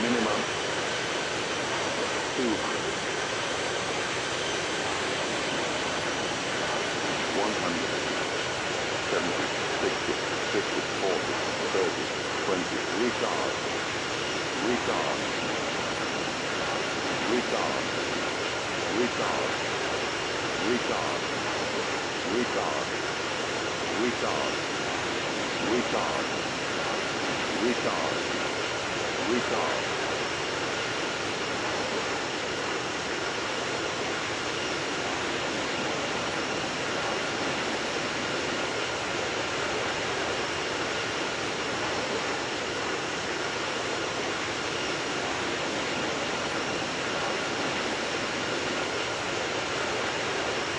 minimum 200, 100, 70, 60, 50, 40, 30, 20, retard, retard, retard, retard, retard, retard, retard, retard, retard, retard.